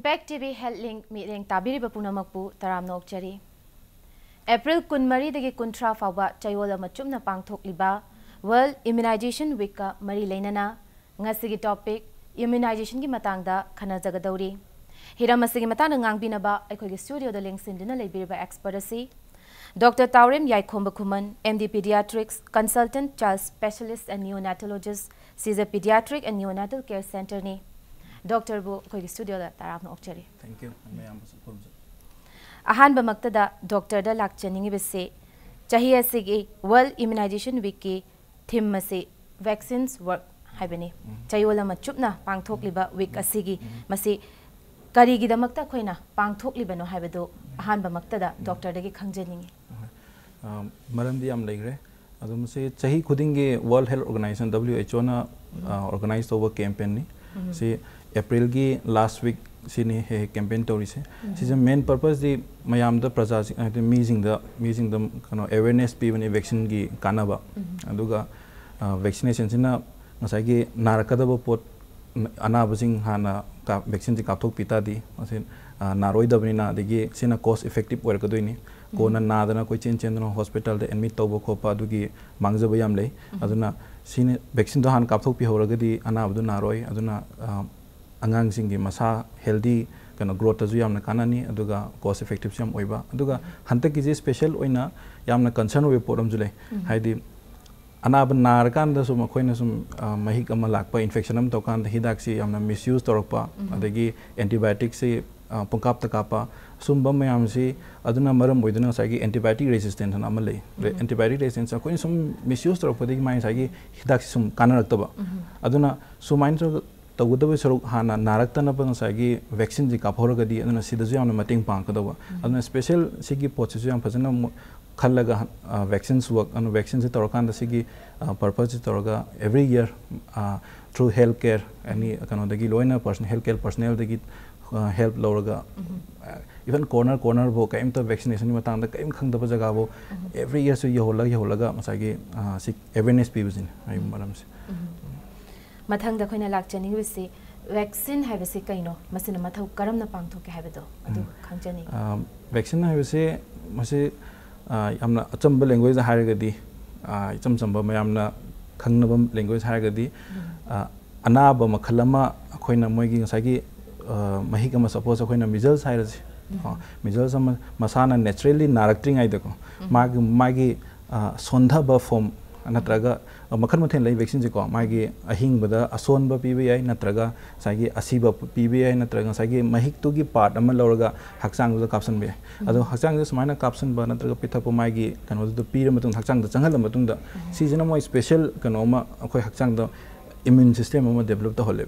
Impact TV Health Link meeting tabiriba punamakpu taram nokchari. April 13 dagi 13 fawba chayola machumna pangthokliba World Immunization Week ka mari leinana ngasigi topic immunization gi matangda khana jagadawri. Hiramasigi matana ngangbinaba aikhogi studio da link sindina leibiriba expert asi Dr. TAOREM YAIKHOMBA KHUMAN, MD Pediatrics, Consultant Child Specialist and Neonatologist, SHIJA Pediatric and Neonatal Care Center ni. Dr. Bu koi studio da tarap na okchari. Thank you. Ahan ba maktada Dr. da lakchaningi bese chahiya sigi World Immunization Week ki theme mase vaccines work haibani. Chayola machupna pangthokliba week asigi mase karigi da makta khoina pangthokliba no haibado ahan ba maktada Dr. da gi khangjaningi. Maram di am legre adum se chahi khudinge World Health Organization WHO na organize over campaign ni se April ki last week sini he campaign tori se the main purpose the mayam the praja meeting the kano awareness pe bani vaccine gi kanaba aduga vaccination sina ngasai gi narakada bo pot anabasing hana ka vaccine ji kapthok pita di asin naroi da bani na degi sina cost effective work doini kona nadana koi chen no hospital de admit tobo khopa adugi mangja bayam lei aduna sini vaccine do han kapthok pi horagadi anabdu naroi aduna angang singi masa healthy kana growth azu yamna kanani aduga cost effective jam oiba aduga hanta ki special oina yamna concern we poram jule haidi anab nar kan da sum khoina sum mahik ama lakpa infection am to kan da hidak si yamna misuse torokpa adagi antibiotics si pungkap ta kapa sumba mayam si aduna maram oiduna sagi antibiotic resistant na amale antibiotic resistance ko sum misuse torokpa digi mai sagi hidak si sum kanarakta ba aduna sumain tawudabe saruk hana narakta na pang sagi vaccine ji kaphoragadi aduna sidazu yamna mating pangkadawa aduna special sigi pochisu yam phajana khallaga vaccines work anu vaccine ji torokan da sigi purpose ji toroga every year through healthcare any kano dagi loina person healthcare personnel dagi help loraga even corner bo kaim ta vaccination ni matang da kaim khangda ba jaga bo every year so yeholaga masagi sik awareness pibuzin ai maram se Mathang da khoina lakchani wisi vaccine haibase kaino masina mathau karamna pangthoke haibado adu khangjani vaccine haibase mase yamna achamba language haragadi chamchamba mayamna khangnabam language haragadi anaba makhalama khoina moigi ngasagi mahika ma suppose khoina measles hairasi measles ama masana naturally narakting aidako magi sondhaba form natraga makhan mathen lai vaccine ji ko magi ahing bada ason ba pibi ai natraga sagi asiba pibi ai natraga sagi mahik tu gi part ama loraga hakchang da kapsan be ado hakchang da smaina kapsan ba natraga pithapo magi kano du pira matung hakchang da changal matung da si jina moi special kano ma akhoi hakchang da immune system ama develop ta hole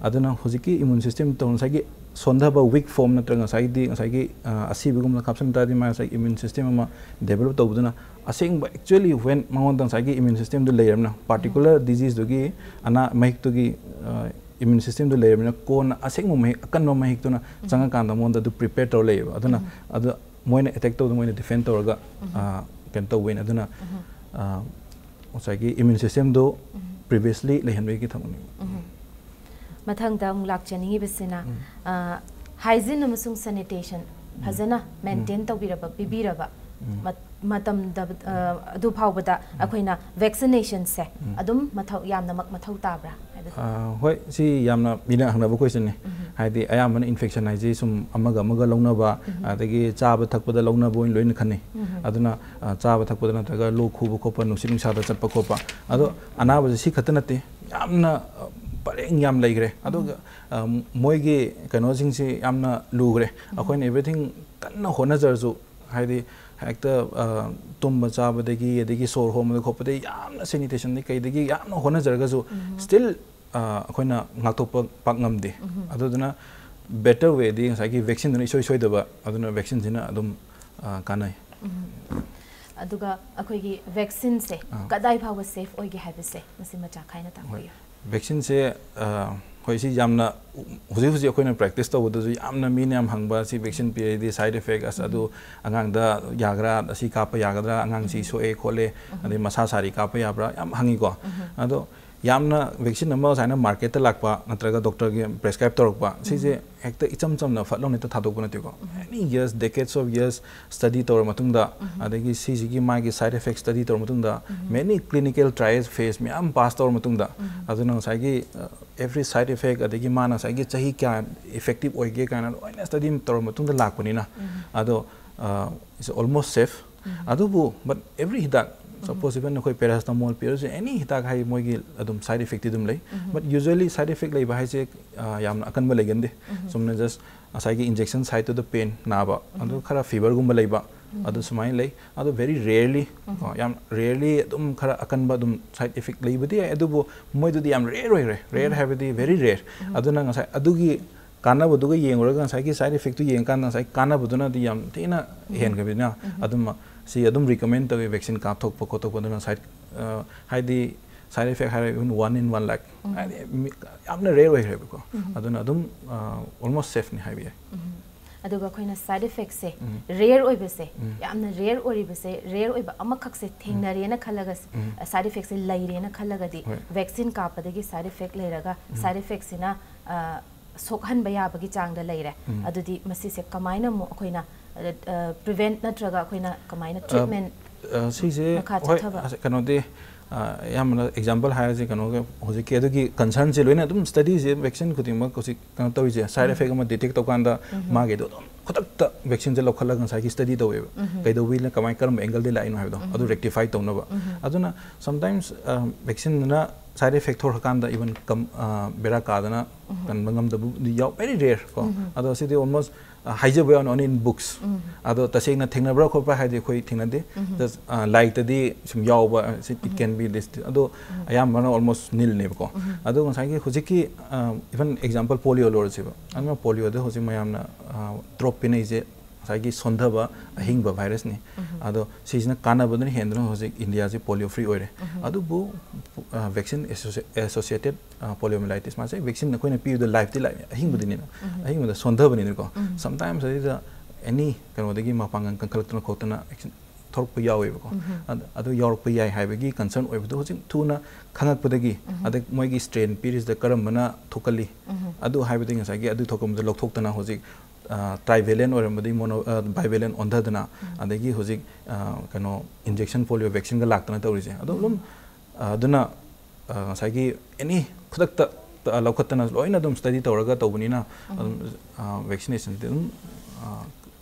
aduna hojiki immune system to sagi sondha ba weak form natraga sagi asiba gum kapsan ta di ma sagi immune system ama develop to buduna asing actually when mangon tang sagi immune system do layer na particular disease dogi ana mahik to gi immune system do layer na kon asing mo mahik kan no mahik to na changa kan da mon da do prepare to layer aduna adu moina attack to moina defend to ga kan to win aduna sagi immune system do previously lehan we ki thamuni mathang da mulak chani besina hygiene amasung sanitation phajana maintain to biraba bibiraba matam da adu phawbada akhoina vaccination se adum mathau yamna mak mathau tabra hoi si yamna mina hangna ba question ne haidi ayamana infection ai ji sum amaga longna ba adagi chaba thakpada longna boin loin khane aduna chaba thakpada na taga lo khubu khopa nusi nungsa da chatpa khopa ado anaba si khatana te yamna pareng yam laigre ado moigi kano sing si yamna lugre akhoina everything kanna hona jarju haidi hekta tumba chabadagi adagi sor home da khopade yamna sanitation ni kai dagi yamna hona jarga ju still akhoina ngaktopa pangamde aduna better way di sagi vaccine ni soi da ba aduna vaccine jina adum kanai aduga akhoi vaccine se kadai phawa safe oige habise masi macha khaina ta hoya vaccine se hoi si yamna huji akoina practice to bodu yamna mini am hangba si vaccine pi di side effect as adu angang da yagra asi kapa yagadra angang si so e khole adi masa sari kapa yabra yam hangi ko ado यामना vaccine अमा साइना market लाकपा नत्रगा doctor के prescribe तोरकपा सिजे हेक्ता इचम चमना फटलो नेता थादोक नतेको any years decades of years study तोर मतुंगदा अदगी सीजी मागी साइड इफेक्ट स्टडी तोर मतुंगदा मेनी क्लिनिकल ट्रायल्स फेस म्याम पास तोर मतुंगदा अदुना साइगी एवरी साइड इफेक्ट अदगी माना साइगी चाही क्या इफेक्टिव ओइगे काना लोइना स्टडी तोर मतुंगदा लाकपनिना अदो इट्स ऑलमोस्ट सेफ अदुबु बट एवरी हिदाक suppose even koi paracetamol pills any hitak hai moi gi adum side effect idum lei but usually side effect lei ba hai se yam akan ba legende somna just asai gi injection side to the pain na ba adu khara fever gum ba lei ba adu sumai lei adu very rarely yam rarely adum khara akan ba adum side effect lei budi adu bo moi du yam rare have the very rare adu na ngasai adu gi kana bu du ga yeng ora ga sai gi side effect tu yeng kan na sai kana bu du na di yam tina hen ga bi na adum si adum recommend the vaccine ka thok po to na side haidi side effect hai even 1 in 1 lakh amna rare way hai ko aduna adum almost safe ni hai bi aduga khoina side effect se rare oi be se yamna rare ori be se rare oi ba amakhak se thingnare na khalaga side effect se laire na khalaga di vaccine ka padagi side effect leiraga side effect sina sokhan ba ya bagi chang da leire adudi masi se kamaina mo khoina prevent natraga khoina kamaina treatment sise kano de yamna example hai je kano hoje ke adugi concern je loina dum study je vaccine kuting ma kosi kano tawi je side effect ma detect to kanda ma ge do khotak ta vaccine je lokhala gan sai ki study to we kai do wi la kamai karam angle de line ha do adu rectify to na ba aduna sometimes vaccine na side effect thor kanda even kam bera ka dana kan bangam da yaw very rare ko ado si de almost haijaba on in books ado tasena thengna bra khopa haide khoi thengna de just like the sum yaw ba it can be this ado ayam mana almost nil ne ko ado ngai ki hojiki even example polio lor chiba anma polio de hoji mayam na drop pin je साइगी सोंधबा अहिंगबा virus ने अदो सिजना काना बदन हेंद्र होजे इंडिया जे पोलियो फ्री ओरे अदो बु वैक्सीन एसोसिएटेड पोलियोमाइलाइटिस मासे वैक्सीन न कोइना पी द लाइफ दि लाइफ अहिंगबदिन अहिंगबद सोंधबनि को समटाइम्स इज एनी कनोदगी मापांगन कंकलतन खोतना वैक्सीन थोरप यावेबो अदो यारप याय हाइबगी कंसर्न ओइबदो होजिं थुना खंगकपदगी अद मोइगी स्ट्रेन पीरियड्स द करमना थोकली अदो हाइबदि ngसागी अदु थोकम द लोकथोक्तना होजिं ट्राइवेलेंट और मोनो बाइवेलेंट ओंधदना अदगी होजिक कनो इंजेक्शन पोलियो वैक्सीन का लागतना तौरिजे अदुम अदुना साइगी एनी खुदक लौखतना लोइना दुम स्टडी तौरगा तौबनिना वैक्सीनेशन दुम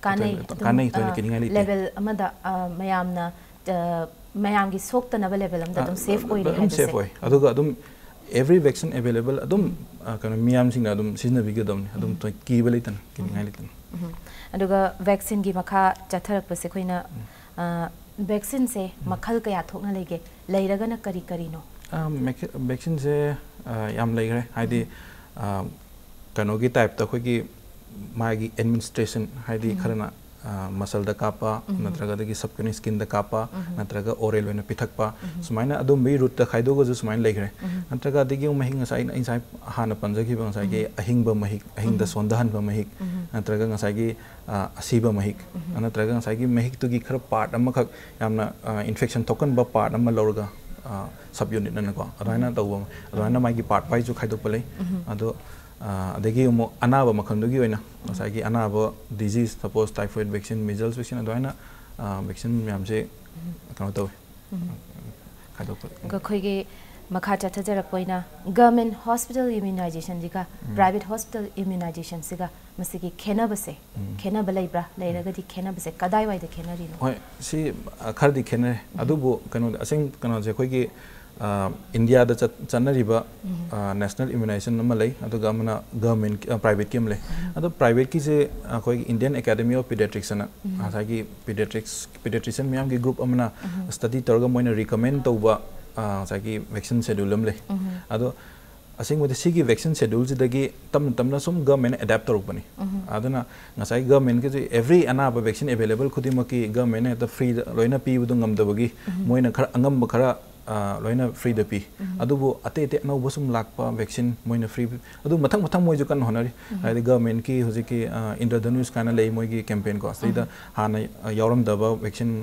कानै तो किनिंgai लेवल अमदा मयामना मयामगी सोक्तनबा लेवल अमदा दुम सेफ ओइ रे हाइसे सेफ ओइ अदुगा अदुम every vaccine available adum kana miyam sing adum sizna bigi dom adum to ki belitan kiningai litan aduga vaccine gi makha chatharak pase khoina vaccine se makhal kaya thokna lege leiraga na kari kari no vaccine se yam leigre haidi kano gi type ta khoi gi magi administration haidi kharana muscle da kapa natraga da gi subcutaneous skin da kapa natraga oral wena pithakpa sumaina adum bi root ta khaido go sumaina leigre natraga da gi mahing sai insai hana panjagi ba sai gi ahing ba mahik ahing da sondahan ba mahik natraga sai gi asiba mahik natraga sai gi mahik tu gi khara part amma khak yamna infection token ba part amma lorga sub unit na ko adana tawba adana mai gi part pai ju khaido palai ado adagi mo anaba makhandugi oina asagi anaba disease suppose typhoid vaccine measles vaccine adoina vaccine myam se kano taw khado ga khoige makha cha thajarak poina government hospital immunization jiga private hospital immunization siga masigi khena base khena balaibra leiraga di khena base kadai wai de khena ri no hoi si khardi khena adubu kano aseng kano je khoige India da chanariba national immunization nama lei aduga amana government private kim lei adu private ki se koi Indian Academy of Pediatrics na asagi pediatrician miyam gi group amana study torga moina recommend tawba asagi vaccine schedule lei adu asing with sigi vaccine schedule jidagi tamna sum government adapt torupani aduna ngasai government ki every anaba vaccine available khudimaki government at the free loina pi budung ngamdabagi moina khara angam khara loina free the pi adu bu ate te no busum lakpa vaccine moina free adu mathang mathang moi ju kan honari ai government ki hoji ki intradvenous kana lei moi gi campaign ko asida hana yauram daba vaccine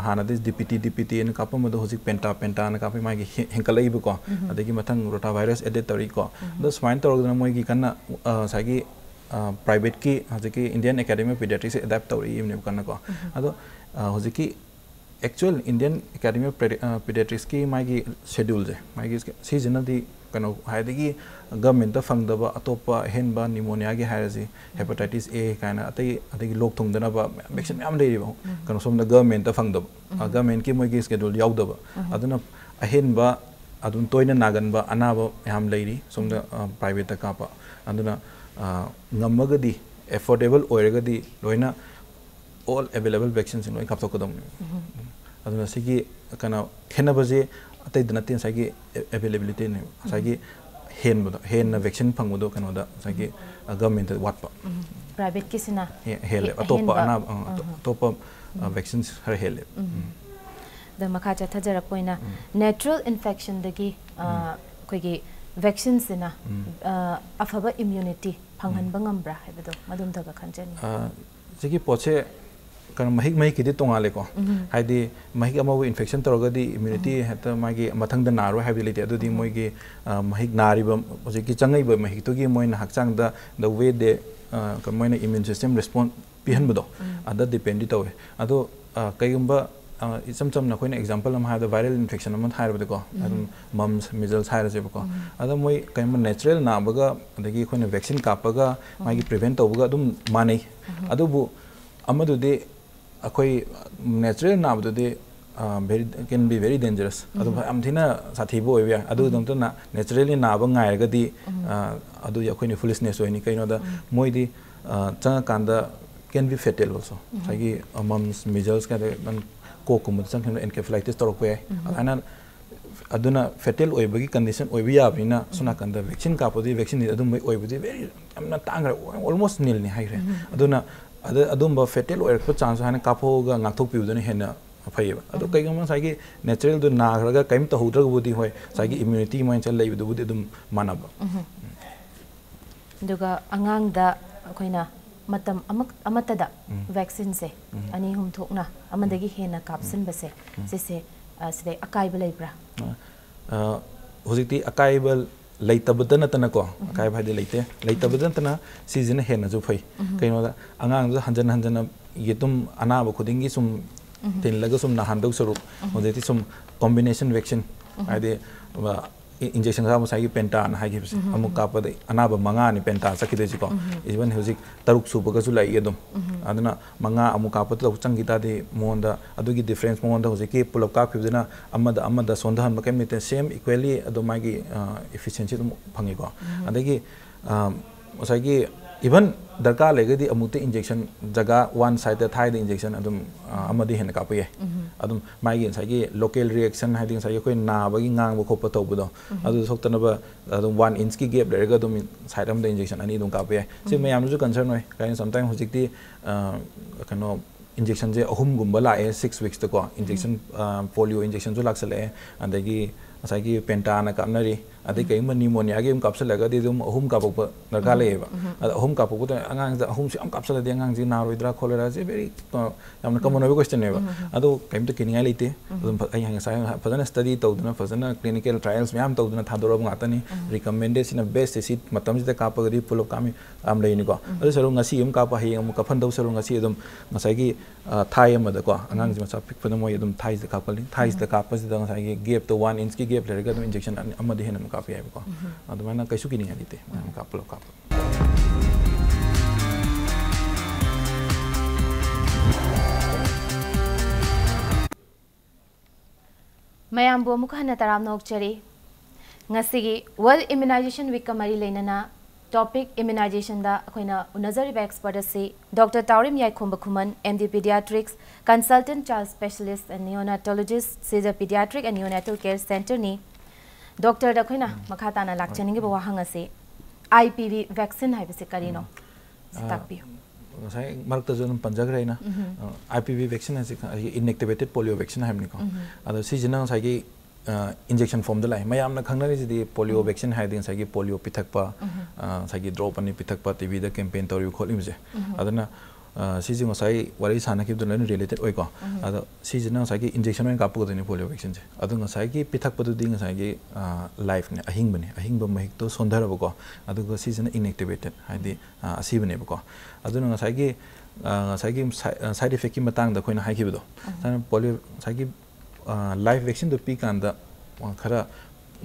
hana this dpt en kapa mo hoji penta na kapa mai gi henkalai bu ko adegi mathang rotavirus edit tori ko the swine tor moi gi kana sagi private ki hoji ki Indian Academy of Pediatrics adapt tori imne kana ko ado hoji ki actual Indian Academy of Pediatrics ki magi schedule je magi seasonal di kano haidagi government ta fangdaba atopa henba pneumonia gi hairaji hepatitis A kana atagi lok thungdana ba vaccine am dei ba kano somna government ta fangdaba government ki mogi schedule yaudaba aduna ahenba adun toina nagan ba anaba yam leiri somna private ta kapa aduna ngamagadi affordable oiragadi loina all available vaccines in kapto kodam aduna sigi kana khena baje atai danatin sagi availability ne sagi hen vaccine phangmudo kana da sagi government watpa private kisina hele atopa ana atopa vaccines har hele the makacha thajara poina natural infection dagi koigi vaccines ina afaba immunity phanghan bangambra hebado madum daga khanjani sigi poche kan mahik kidi tongale ko haidi mahik amawu infection torogadi immunity heta magi mathang da naro hability adu di moigi mahik nari ba ki changai ba mahik to gi moina hakchang da the way de kan moina immune system respond pihan bodo ada depend to ado kaigumba isam na koina example am ha the viral infection am thai ba ko mumps measles hai ra ko ada moi kaima natural na baga adagi koina vaccine kapaga magi prevent to baga dum manai adu bu amadu de akoi natural naabdu de very can be very dangerous adu am thina sathi bo oya adu dum to na naturally naaba ngai ga di adu yakoi ni foolishness oini kaino da moi di changa kanda can be fatal also sagi mumps measles ka dan ko kum chang encephalitis torok pe ana aduna fatal oibagi condition oibi abina suna kanda vaccine ka podi vaccine adu moi oibudi very amna tangra almost nil ni haire aduna adumba fatal oir ko chance hana kapoga ngakthok piudani hena phaiba ado kaigama sagi natural du nagraga kaim to hudra budi hoy sagi immunity main chal leibu budi dum manaba duga angang da koina matam amata da vaccine se ani hum thokna amadagi hena kapsin base se side akai belai bra hojikti akai bel leitabudana tana ko akai bhai leite leitabudana tana season hena ju phai kaino da angang ju hanjan yetum anaba khudingi sum tin laga sum na handok saru hojiti sum combination vaccine ade injection sa musai penta na hagi amuk ka pade anaba manga ni penta sakide ji ko even hojik taruk su baga su lai edum aduna manga amuk ka pade changita de monda adugi difference monda hojiki pulap ka phibdina amada sondhan makai mete same equally adu magi efficiency dum phangi ko adagi musai even darka legadi amukte injection jaga one side thai the injection adum amadi hen ka paye adum magi sagi local reaction hading sagi koi na bagi ngang bo khop to budo adu soktana ba adum 1 inch ki gap lerga dum side am the injection ani dum ka paye se mayam ju concern noi kain sometimes hojikti kano injection je ahum gumba la 6 weeks to ko injection polio injection ju laksale andagi asagi penta na kamnari adi kai ma pneumonia ge kapsalaga de dum ahum ka pok darka leba ahum ka pok angang da ahum si am kapsala de angang ji na roidra cholera je very amna common question neba adu kaim to kininga leite dum ai hang sai fazana study tawduna fazana clinical trials myam tawduna thadoro ngatani recommended sina best seat matam ji ka pagadi pulo kami am leini ko adu saru ngasi am ka pa hi am ka phan daw saru ngasi dum ngasai gi thai am da ko angang ji ma sa pik phana moi dum thai da ka pali thai da ka pa ji da ngasai gi gap to 1 inch ki gap lerga dum injection amadi hen kapi ai ko adu mana kaisu kini alite ka pulo ka mayam bo mukhana taram nok chari ngasigi world immunization week kamari leinana topic immunization da akoina unazari ba expert ase Dr. TAOREM YAIKHOMBA KHUMAN MD Pediatrics consultant child specialist and neonatologist SHIJA Pediatric and Neonatal Care Center ni Doctor da koina makata na lakchani ge ba hanga se IPV vaccine hai bise karino stakpi sai marakta jonum panjagraina IPV vaccine ase inactivated polio vaccine hai ni ko ado si jina sai gi injection form the lai mayam na khangna ri di polio vaccine hai din sagi polio pithakpa sagi drop ani pithakpa tv da campaign tori kholim je adana siji ngasai wari sana ki dun related oi ko ado siji na sagi injection en kapu deni polio vaccine je ado ngasai ki pithakpa du ding ngasai ki life ne ahing ba mahik to sondhara ba ko ado go siji na inactivated hai di asi bane ba ko ado ngasai ki side effect ki matang da khoina hai ki bido sana polio sagi live vaccine do pi kan da khara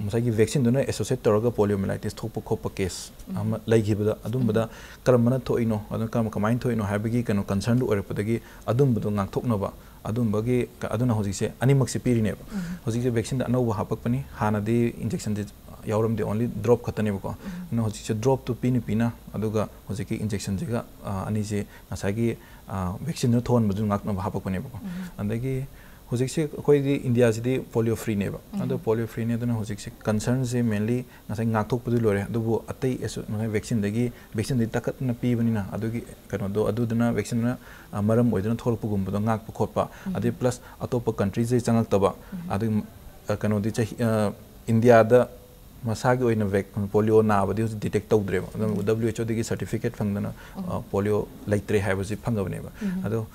masagi vaccine do na associate toroga poliomyelitis thokpa khopa case ama laigi bada adum bada karamana thoino adum kam kamain thoino habigi kano concern do orepodagi adum bado ngang thokna ba adum bagi aduna hoji se animak se piri ne ba hoji se vaccine da no hapak pani hana di injection de yauram de only drop khatane ba ko no hoji se drop to pina aduga hoji ki injection je ga ani je nasagi vaccine no thon badu ngak no hapak pani ba ko andagi hojik se koi di India se di polio free ne ba ado polio free ne dona hojik se concern se mainly ngasai ngak thok padu lore adubu atai vaccine de takat na pi bani na adugi kano do adu duna vaccine na maram oidana thol pugum do ngak pu khotpa adi plus atopa countries je changak taba adu kano di India da masagi oina polio na abadi detect tawdre ba WHO de certificate phangdana polio laitre haiba ji phangabne ba ado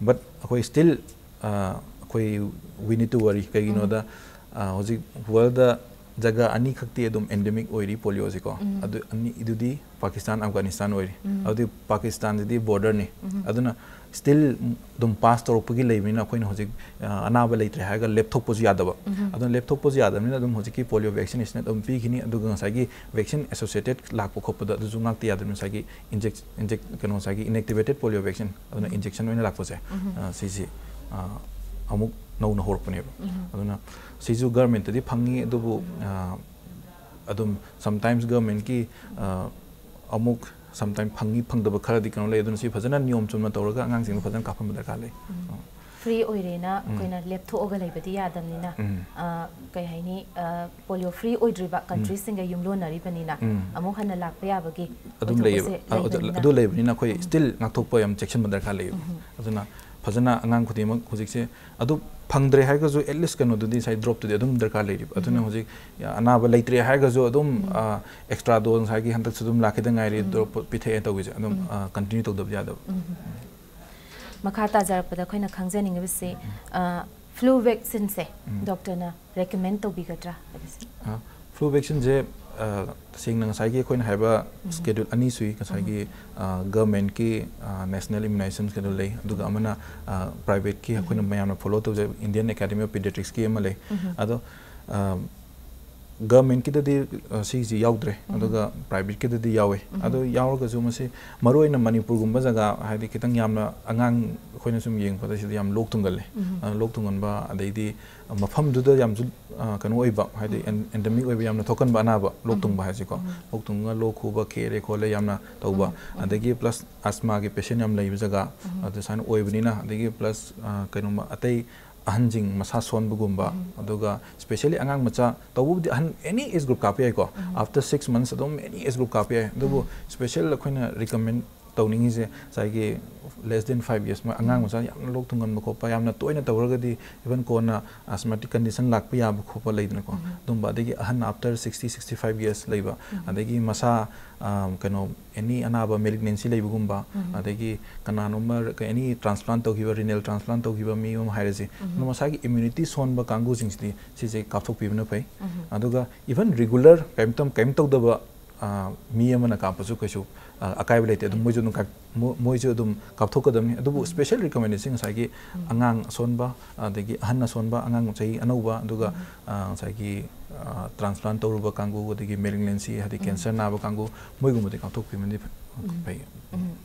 but koi still we need to worry kay gino da hoji world da jaga ani khakti edum endemic oiri polio ji ko adu ani idudi Pakistan Afghanistan oiri adu Pakistan di border ni aduna still dum pass to pagi leimina koina hoji anaba leitre haga laptop poji yadaba adun laptop poji yadam ni dum hoji ki polio vaccination dum pi khini adu ngasagi vaccine associated lakpo khopada adu jungak ti yadam sagi inject kano sagi inactivated polio vaccine aduna injection oina lakpo se sisi amuk nau na horpane aduna siju government di phangi adubu adum sometimes government ki amuk sometimes phangi phangdaba khara di kano le aduna si phajana niyom chumna tawraga angang sing phajana kapham da kale free oirena koina laptop oga leibadi yadamnina kai haini polio free oidriba countries singa yumlo nari banina amuk hana lakpa yabagi adum le adu leibnina koi still ngakthokpa yam section badar khale aduna फजना अंगांग खुदी मग हुजिक से अदु फंगद्रे हाय गजो at least कनो दुदी साइ drop टुदे अदुम दरकार लेरि अदुना हुजिक अनाबा लैत्रे हाय गजो अदुम extra dose हाय की हंतक सुदुम लाखे दंगाइरि drop पिथे तौगे अदुम continue तौदब Yadav मखा ताजरपदा खैना खंगजनिंग बिसे फ्लू वैक्सीन से डॉक्टर ना रेकमेंड तौबिगद्रा फ्लू वैक्सीन जे सिंग नंसाई कोइन हाइबा स्केड्यूल अनि सुई कसाई गवर्नमेंट की नेशनल इम्यूनाइजेशन स्केड्यूल ले दुगा अमना प्राइवेट की कोइन मयाम फॉलो तो इंडियन एकेडमी ऑफ पीडियाट्रिक्स की एमले अदो गवर्नमेंट की ददी सीजी याउद्रे अदुगा प्राइवेट की ददी यावे अदो यावरगा जो मसे मरोइना मणिपुर गुम्बा जगह हाइदि खितंग यामना अंगांग खोइना सुम येंग पदा सिदि याम लोक तुंगले लोक तुंगनबा अदैदि मफम दुदा याम जु कनो ओइबा हाइदि एंडेमिक ओइबा यामना थोकन बनाबा लोक तुंगबा हाइसिको लोक तुंगा लोक खुबा खेरे खोले यामना तौबा अदैगि प्लस अस्थमा के पेशेंट याम लैब जगह अद सान ओइबनिना अदैगि प्लस कनो अतै अहंजिंग मसा सोनबगुंबा अदुगा स्पेशली अंगांग मचा तौबुदि अहन एनी एज ग्रुप कापे को आफ्टर 6 मंथ्स अदुम एनी एज ग्रुप कापे दुबु स्पेशल अखोइना रिकमेंड तौनिंग इजे साइगे less than 5 years ma angang masa yam lok tungan ko pa yamna toina tawragadi even ko na asthmatic condition lakpa ya ko pa leidna ko dumba degi ahan after 60-65 years leiba adegi masa kano any anaba malignancy leibugumba adegi kana number any transplant to giba renal transplant to giba mi hairasi no masa gi immunity son ba kangu singsti sije kapthok pibna pai aduga even regular kaim to daba mi amana kampasu kasu akai belate dum moju dum kapthokadam adubu special recommendation sagi angang sonba adegi ahanna sonba angang chai anauba aduga sagi transplant tawruba kangu adegi malignancy hadi cancer na ba kangu moigumde kapthokpi mandi pai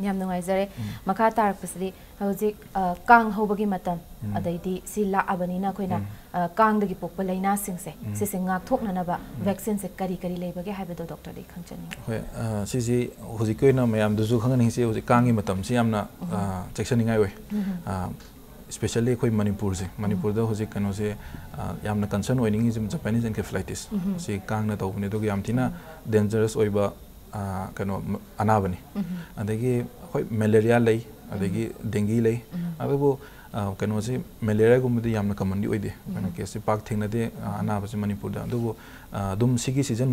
nyam nungai jare makha tarpasri hojik kang hobagi matam adaidi si la abani na khoina kang dagi pokpa laina singse se ngak thokna na ba vaccine se kari leibage haibado doctor dei khangchani hoi sisi hojik koina mayam duju khangani se hojik kangi matam si amna chectioningai oi especially khoi manipur da hojik kano se yamna concern oining is Japanese encephalitis si kang na tawbne do yam thina dangerous oiba kano anabani adegi khoi malaria lei अदगी dengue ले अदबो कनो से malaria गुमदि यामना कमन दि ओइदे कना case पाक थेंगनदे अनाब से मणिपुर दा adobo दुम सिगी सीजन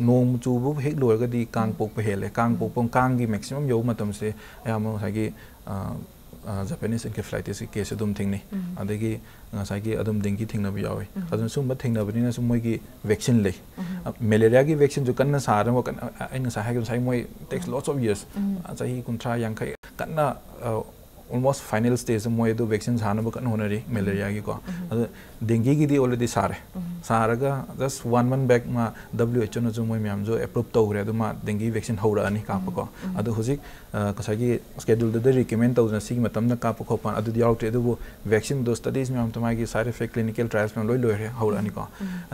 नोंग चुबो हेक लोरगदि कांग पोक हेले कांग पोक कांग की मैक्सिमम यो मतम से याम सागी Japanese encephalitis case adum thingni adagi ngasai gi adum dengue thingna bi yawi adum sumba thingna bani na sumoi gi vaccine le malaria gi vaccine ju kanna sara mo kan aina sa ha gi sai moi takes lots of years sahi kuntra yang khai kanna almost final stage moi do vaccine hana ba kan honari malaria gi ko adu dengue gi di already sare saraga just 1 month back ma WHO na ju moi myam jo approve tawre adu ma dengue vaccine hora ani ka pa ko adu hojik kasagi schedule de recommend tawna sig matam na ka pa ko pa adu yaute adu vaccine do studies myam tamai gi side effect clinical trials ma loi re hora ani ko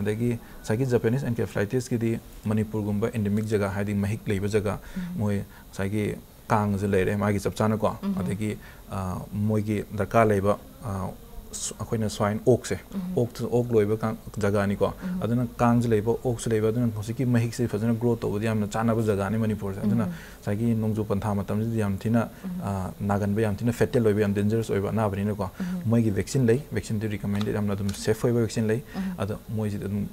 adagi sagi Japanese encephalitis gi di Manipur gumba endemic jaga hadi mahik leiba jaga moi sagi kang je leire magi chapchana ko adagi moigi darka leiba akoina swine oak se oak loiba jaga ni ko aduna kang je leiba oak se leiba aduna hosiki mahik se fajana growth to yam na chana ba jaga ni Manipur se aduna sagi nongju pantha matam ji yam thina nagan ba yam thina fatal loiba yam dangerous oiba na bani ko moigi vaccine lei vaccine de recommended am na dum safe oiba vaccine lei adu moi ji dum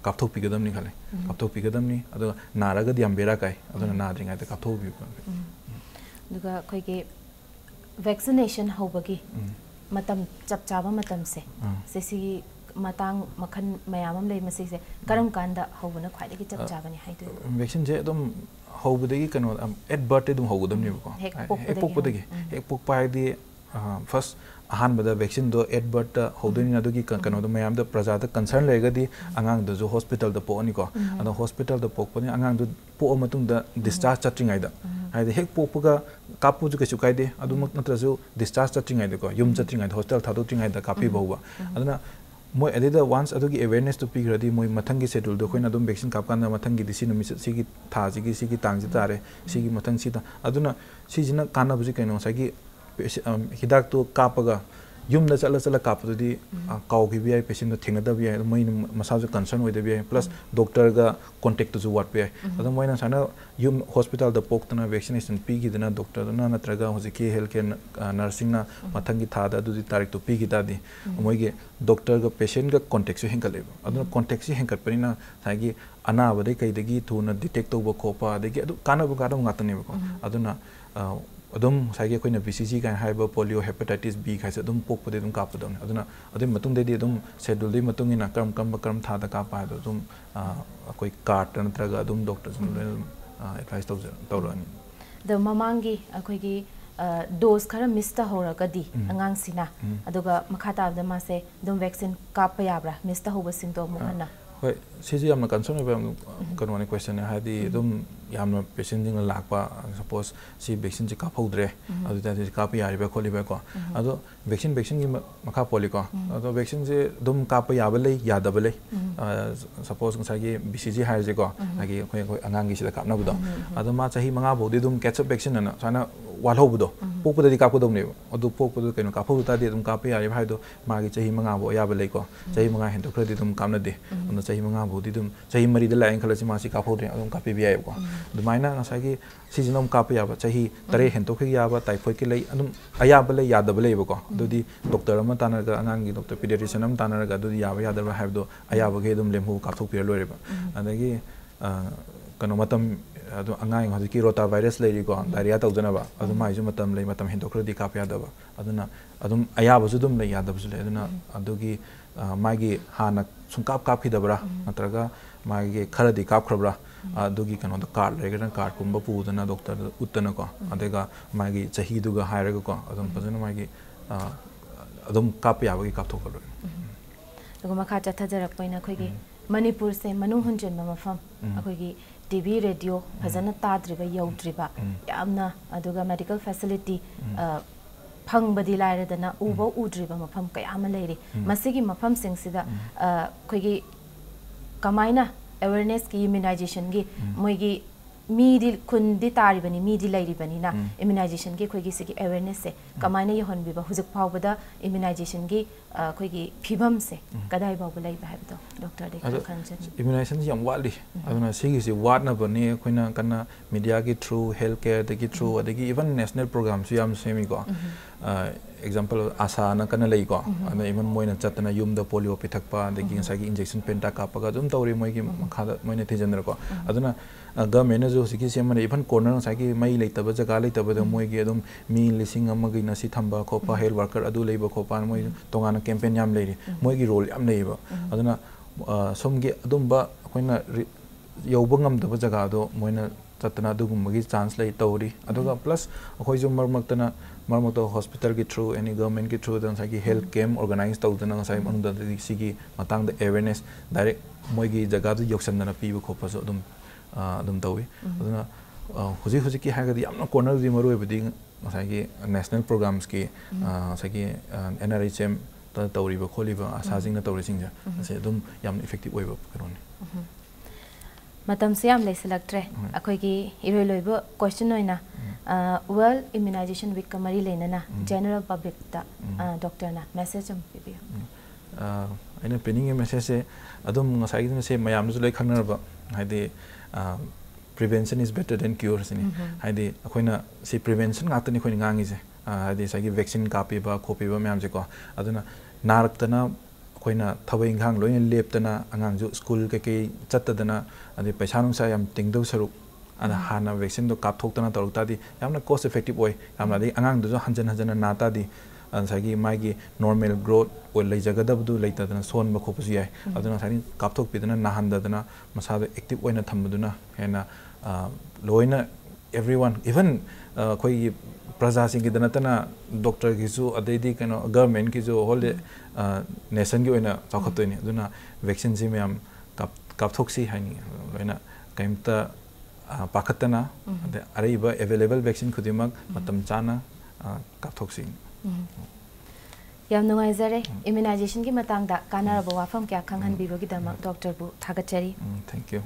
kapthok pigadam ni khale kapthok pigadam ni adu naraga diam bera kai aduna na dringa ta kapthok bi duga khoi ge vaccination hobagi matam chap chaba matam se si matang makhan mayamam lei masi se karam kanda hobuna khwai gi chap chaba ni haidu vaccine je dum hobudagi kano at birth dum hobudam ni ko ek pokpodagi ek pokpai di first ahan bada vaccine do at birth hodoni na dogi kano do mayam da praja da concern lega di angang do hospital da po ni ko ado hospital da pokponi angang do po matung da discharge chatting aida haide hek popuga kapu ju kesu kaide adumak natrasu discharge chatting aida ko yum chatting aida hostel thadu ting aida kapi bowa aduna moi adida once adugi awareness to pick radi moi mathangi schedule do khoina adum vaccine kap kan mathangi disi no sigi tha sigi tang ji tare sigi mathang sida aduna sijina kana buji kaino sagi hidak to kapaga yum na chala kapudi kaw gi bi patient thingna da bi moi masa ju concern oi da bi plus doctor ga contact to what bi adum moi na sana yum hospital da pok na vaccination pi gi dana doctor na natraga hojiki healthcare nursing na mathangi tha da du tarik to pi gi da di moi ge doctor ga patient ga contact su henkal leba aduna contact si henkal pani na sagi ana badai kai dagi thuna detect to ba khopa dagi adu kana bu ga ngata ne ba aduna adum sagi koina BCG kan haiba polio hepatitis B khaise adum pokpode adum kapadam aduna adum matung de adum schedule de matung ina karam tha da ka pa adum koi cart natraga adum doctor advice tawrani the mamangi akoi gi dose khara miss ta horagadi angang sina aduga makhata da ma se dum vaccine ka pa yabra miss ta hoba sing to muhanna hoi siji amna concern ba kanwani question ne hadi dum yamna patient jing lakpa suppose si vaccine ji ka phodre adu ta ji ka pa yari ba kholi ba ko adu vaccine gi makha poli ko adu vaccine je dum ka pa yaba lei yada ba lei suppose ngai gi BCG hai je ko agi khoi angang gi sida kapna budo adu ma chahi manga bodi dum catch up vaccine na sana wal hobudo pokpodi ka podom ne adu pokpodu kaino ka phodu ta de dum ka pa yari bhai do ma gi chahi manga bo yaba lei ko chahi manga hen to khre dum kamna de anu chahi manga bodi dum chahi mari de lai khala chi ma si ka phodre adum ka pi bi ai ko dumaina ngasagi seasonal kap yaba chahi tare hen to khri yaba typhoid ki lei adum ayaba lei yada ba lei ba ko dudi doctor ama tanaga angang gi doctor pediatrician am tanaga dudi yaba yada ba have do ayaba ge dum lemhu ka thok pir loi ba adagi kano matam adu angang hadi ki rota virus lei ri ko diarrhea tau jana ba adu mai ju matam lei matam hen to khri di kap yada ba aduna adum ayaba ju dum lei yada ba ju lei aduna adugi magi hana sungkap kap ki dabra natraga magi khara di kap khrabra adugi kano da card regana card kumba pu dana doctor uttana ko adega magi chahi duga hairaga ko adum pajana magi adum kap yaba gi kap thokalo duga makha cha thajarak poina khoi gi Manipur se manu hunjen ma mafam akhoi gi TV radio phajana tadriba yaudriba yamna aduga medical facility phang badi laire dana ubo udriba mafam kayama leiri masigi mafam sing sida khoi gi kamaina awareness ki immunization gi moi gi मीदी खुंदी तारिबनी मीदी लाइरिबनी ना immunisation के खोगी से awareness से कमायने यहन बिबा हुजुक फावबदा immunisation की खोगी फिबम से कदाई बाबु Laiba हाबदो doctor दे खंजन immunisation यम वाली अदुना सिगी से वाटना बने खोइना कन्ना मीडिया की थ्रू हेल्थ केयर दगी थ्रू अदगी इवन नेशनल प्रोग्राम सु याम सेमी को एग्जांपल आशा न कन्ना लई को अदना इवन मोइना चतना युम द पोलियो पिथकपा दगी सागी इंजेक्शन पेंटा कापगा जुम तौरी मोइगी मखादा मोइना थिजनर को अदुना गवर्नमेंट जो सिकी सेमने इवन कॉर्नर सागी मई लेतब जगा लेतब द मोइगी अदुम मी लिसिंग अमगी नसी थंबा खोपा हेल्थ वर्कर अदु लेबा खोपा मोइ तोंगाना कैंपेन याम लेरी मोइगी रोल याम लेबा अदुना सोमगे अदुमबा अखोइना यौबा ngam जगह दो मोइना चतना दुगुमगी चांस लई तौरी अदुगा प्लस अखोइ जो मरमक्तना मरमक्तो हॉस्पिटल की थ्रू एनी गवर्नमेंट की थ्रू दन सागी हेल्थ कैम्प ऑर्गेनाइज तौदना साइ मनुद सिगी मतंग द अवेयरनेस डायरेक्ट मोइगी जगह दु योक्सनना पीबो खोपसो अदुम तौवी अदुना हुजी की हागदी यामना कॉर्नर दि मरु एबदी सागी नेशनल प्रोग्राम्स की सागी NRHM तौरीबो खोलिबो आसाजिंग तौरिसिंग से अदुम याम इफेक्टिव ओइबो करोनी मतम से याम लेसलक्ट्रे अखोगी इरोय लोइबो क्वेश्चन होइना वर्ल्ड इम्यूनाइजेशन वीक कमरी लेना जनरल पब्लिक ता डॉक्टर ना मैसेज हम पिबियो आइना पेनिंग मैसेज से अदुम ngसाई से मयाम जो लै खंगनरबा हाइदे prevention is better than cure sini haidi akoina si prevention ngatani khoi ngangi je haidi sagi vaccine kapiba khopiba myam je ko aduna naraktana akoina thawai ngang loin leptana angang ju school ke chattadana adi paisa nungsa yam tingdau saruk ana hana vaccine do kapthoktana torukta di yamna cost effective oi yamna di angang du hanjan nata di sagi magi normal growth or lei jagadabdu leitadana son ba khopusi yai aduna sani kapthok pidana nahandadana masada active oina thambaduna hena loina everyone even koi praja sing ki danatana doctor ki su adedi kano government ki jo whole nation ki oina chakhatoi ni aduna vaccine ji myam kapthoksi haini loina kaimta pakhatana araiba available vaccine khudimak matam chana kapthoksi yam नुंगाइजरे immunisation की मतंगदा कानारबो वाफम क्या खंगहन बिबोगी दमा doctor बु थागचरी thank you